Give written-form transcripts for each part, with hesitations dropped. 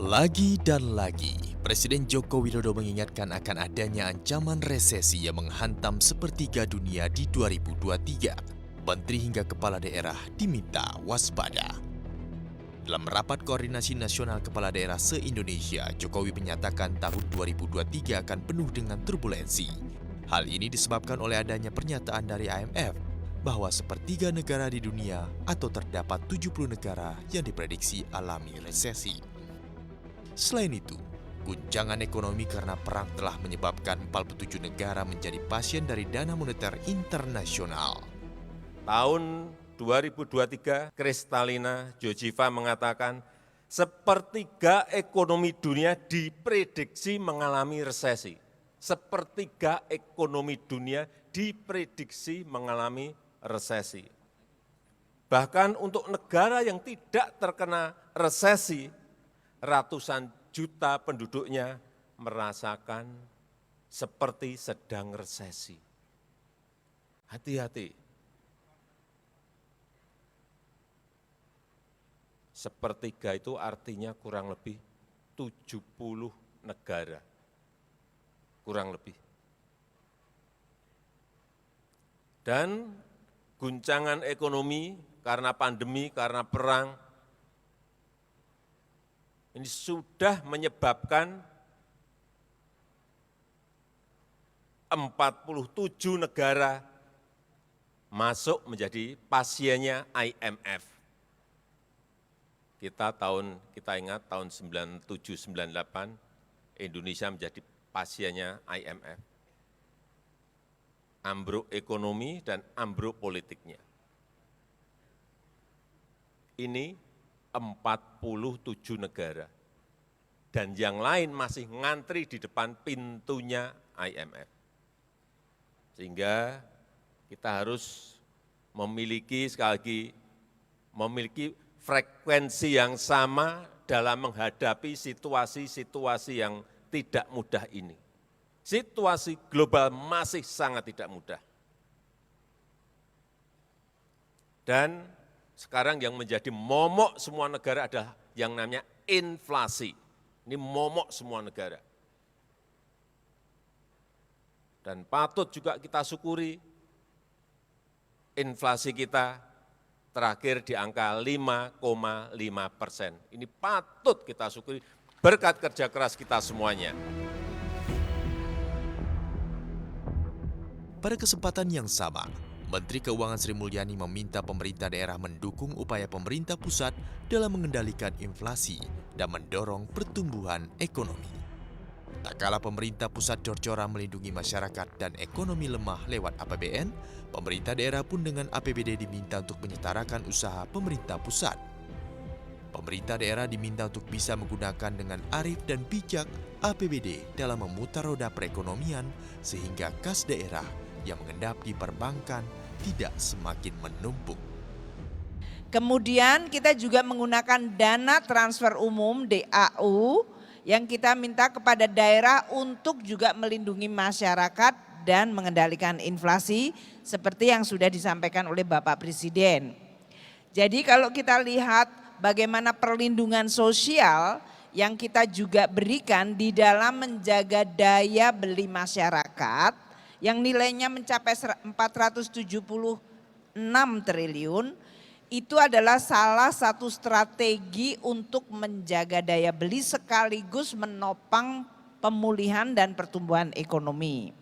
Lagi dan lagi, Presiden Joko Widodo mengingatkan akan adanya ancaman resesi yang menghantam sepertiga dunia di 2023. Menteri hingga kepala daerah diminta waspada. Dalam rapat koordinasi nasional kepala daerah se-Indonesia, Jokowi menyatakan tahun 2023 akan penuh dengan turbulensi. Hal ini disebabkan oleh adanya pernyataan dari IMF bahwa sepertiga negara di dunia atau terdapat 70 negara yang diprediksi alami resesi. Selain itu, guncangan ekonomi karena perang telah menyebabkan 47 negara menjadi pasien dari dana moneter internasional. Tahun 2023, Kristalina Georgieva mengatakan, sepertiga ekonomi dunia diprediksi mengalami resesi. Sepertiga ekonomi dunia diprediksi mengalami resesi. Bahkan untuk negara yang tidak terkena resesi, ratusan juta penduduknya merasakan seperti sedang resesi. Hati-hati. Sepertiga itu artinya kurang lebih 70 negara. Kurang lebih. Dan guncangan ekonomi karena pandemi, karena perang, ini sudah menyebabkan 47 negara masuk menjadi pasiennya IMF. Kita ingat tahun 97-98, Indonesia menjadi pasiennya IMF. Ambruk ekonomi dan ambruk politiknya. Ini 47 negara. Dan yang lain masih ngantri di depan pintunya IMF. Sehingga kita harus memiliki, sekali lagi, memiliki frekuensi yang sama dalam menghadapi situasi-situasi yang tidak mudah ini. Situasi global masih sangat tidak mudah. Dan sekarang yang menjadi momok semua negara adalah yang namanya inflasi. Ini momok semua negara. Dan patut juga kita syukuri inflasi kita terakhir di angka 5,5%. Ini patut kita syukuri berkat kerja keras kita semuanya. Pada kesempatan yang sama, Menteri Keuangan Sri Mulyani meminta pemerintah daerah mendukung upaya pemerintah pusat dalam mengendalikan inflasi dan mendorong pertumbuhan ekonomi. Tak kala pemerintah pusat jor-joran melindungi masyarakat dan ekonomi lemah lewat APBN, pemerintah daerah pun dengan APBD diminta untuk menyetarakan usaha pemerintah pusat. Pemerintah daerah diminta untuk bisa menggunakan dengan arif dan bijak APBD dalam memutar roda perekonomian sehingga kas daerah yang mengendap di perbankan tidak semakin menumpuk. Kemudian kita juga menggunakan dana transfer umum DAU yang kita minta kepada daerah untuk juga melindungi masyarakat dan mengendalikan inflasi seperti yang sudah disampaikan oleh Bapak Presiden. Jadi kalau kita lihat bagaimana perlindungan sosial yang kita juga berikan di dalam menjaga daya beli masyarakat yang nilainya mencapai 476 triliun, itu adalah salah satu strategi untuk menjaga daya beli sekaligus menopang pemulihan dan pertumbuhan ekonomi.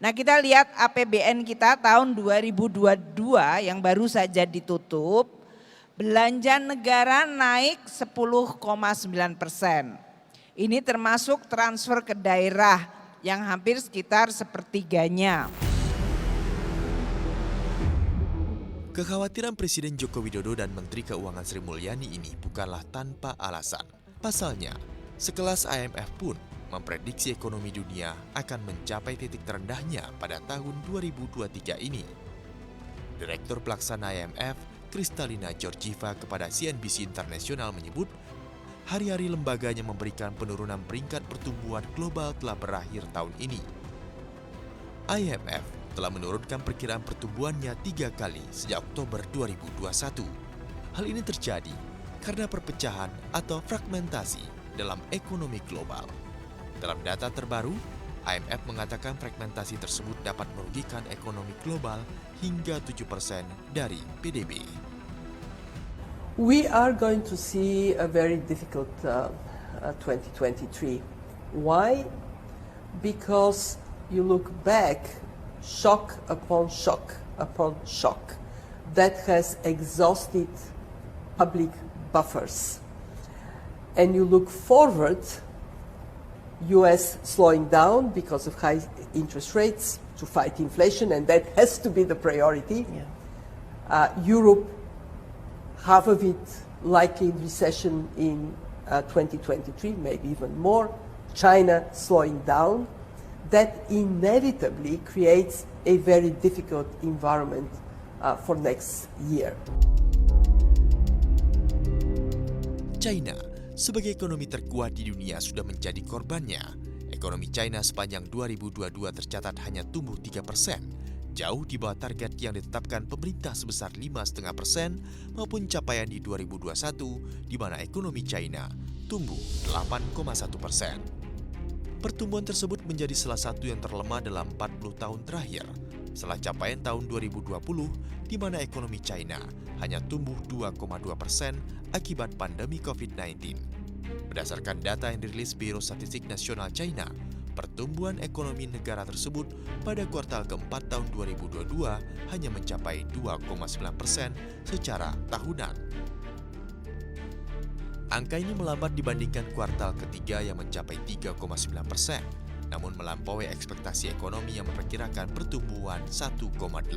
Nah, kita lihat APBN kita tahun 2022 yang baru saja ditutup, belanja negara naik 10,9%. Ini termasuk transfer ke daerah yang hampir sekitar sepertiganya. Kekhawatiran Presiden Joko Widodo dan Menteri Keuangan Sri Mulyani ini bukanlah tanpa alasan. Pasalnya, sekelas IMF pun memprediksi ekonomi dunia akan mencapai titik terendahnya pada tahun 2023 ini. Direktur Pelaksana IMF, Kristalina Georgieva kepada CNBC International menyebut, hari-hari lembaganya memberikan penurunan peringkat pertumbuhan global telah berakhir tahun ini. IMF telah menurunkan perkiraan pertumbuhannya 3 kali sejak Oktober 2021. Hal ini terjadi karena perpecahan atau fragmentasi dalam ekonomi global. Dalam data terbaru, IMF mengatakan fragmentasi tersebut dapat merugikan ekonomi global hingga 7% dari PDB. We are going to see a very difficult 2023. Why? Because you look back, shock upon shock upon shock that has exhausted public buffers. And you look forward, US slowing down because of high interest rates to fight inflation, and that has to be the priority. Yeah. Europe, half of it likely in recession in 2023, maybe even more. China slowing down. That inevitably creates a very difficult environment for next year. China sebagai ekonomi terkuat di dunia sudah menjadi korbannya. Ekonomi China sepanjang 2022 tercatat hanya tumbuh 3%, jauh di bawah target yang ditetapkan pemerintah sebesar 5,5% maupun capaian di 2021 di mana ekonomi China tumbuh 8,1%. Pertumbuhan tersebut menjadi salah satu yang terlemah dalam 40 tahun terakhir, setelah capaian tahun 2020 di mana ekonomi China hanya tumbuh 2,2% akibat pandemi COVID-19. Berdasarkan data yang dirilis Biro Statistik Nasional China, pertumbuhan ekonomi negara tersebut pada kuartal keempat tahun 2022 hanya mencapai 2,9% secara tahunan. Angka ini melambat dibandingkan kuartal ketiga yang mencapai 3,9%, namun melampaui ekspektasi ekonomi yang memperkirakan pertumbuhan 1,8%.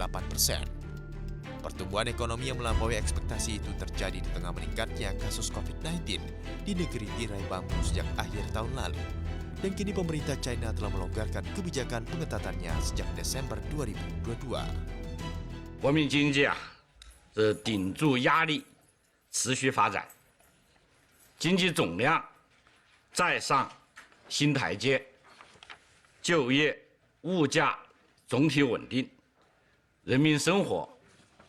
Pertumbuhan ekonomi yang melampaui ekspektasi itu terjadi di tengah meningkatnya kasus COVID-19 di negeri tirai bambu sejak akhir tahun lalu. Dan kini pemerintah China telah melonggarkan kebijakan pengetatannya sejak Desember 2022. 国民经济顶住压力，持续发展，经济总量再上新台阶，就业、物价总体稳定，人民生活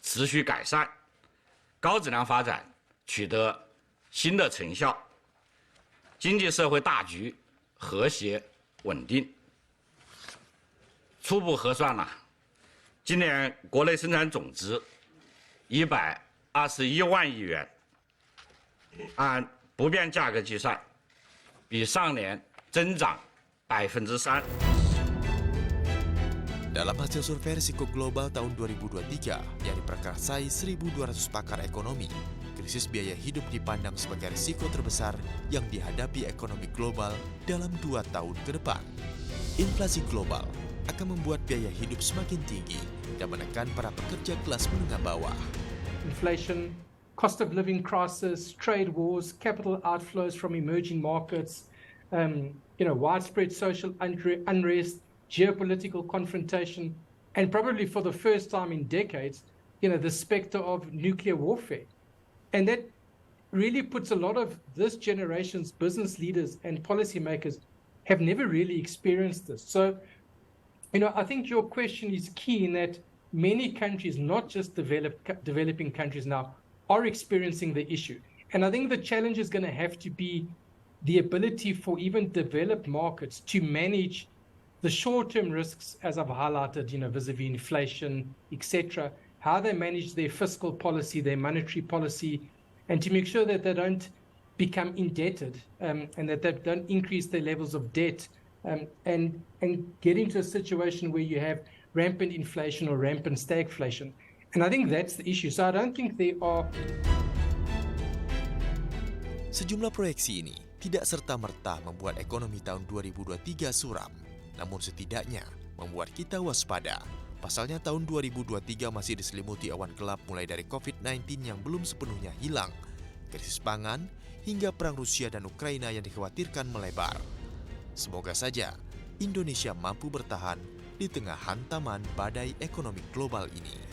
持续改善，高质量发展取得新的成效，经济社会大局和谐稳定。初步核算今年国内生产总值121万亿元，按不变价格计算，比上年增长3%。 Dalam hasil survei risiko global tahun 2023 yang diperkasai 1.200 pakar ekonomi, krisis biaya hidup dipandang sebagai risiko terbesar yang dihadapi ekonomi global dalam 2 tahun ke depan. Inflasi global akan membuat biaya hidup semakin tinggi dan menekan para pekerja kelas menengah bawah. Inflation, cost of living crisis, trade wars, capital outflows from emerging markets, widespread social unrest, geopolitical confrontation, and probably for the first time in decades, the specter of nuclear warfare. And that really puts a lot of this generation's business leaders and policymakers have never really experienced this. So, I think your question is key in that many countries, not just developing countries now, are experiencing the issue. And I think the challenge is going to have to be the ability for even developed markets to manage the short-term risks, as I've highlighted, vis-a-vis inflation, etc., how they manage their fiscal policy, their monetary policy, and to make sure that they don't become indebted and that they don't increase their levels of debt and get into a situation where you have rampant inflation or rampant stagflation. And I think that's the issue. So I don't think there are... Sejumlah proyeksi ini tidak serta-merta membuat ekonomi tahun 2023 suram, namun setidaknya membuat kita waspada. Pasalnya tahun 2023 masih diselimuti awan gelap mulai dari COVID-19 yang belum sepenuhnya hilang, krisis pangan, hingga perang Rusia dan Ukraina yang dikhawatirkan melebar. Semoga saja Indonesia mampu bertahan di tengah hantaman badai ekonomi global ini.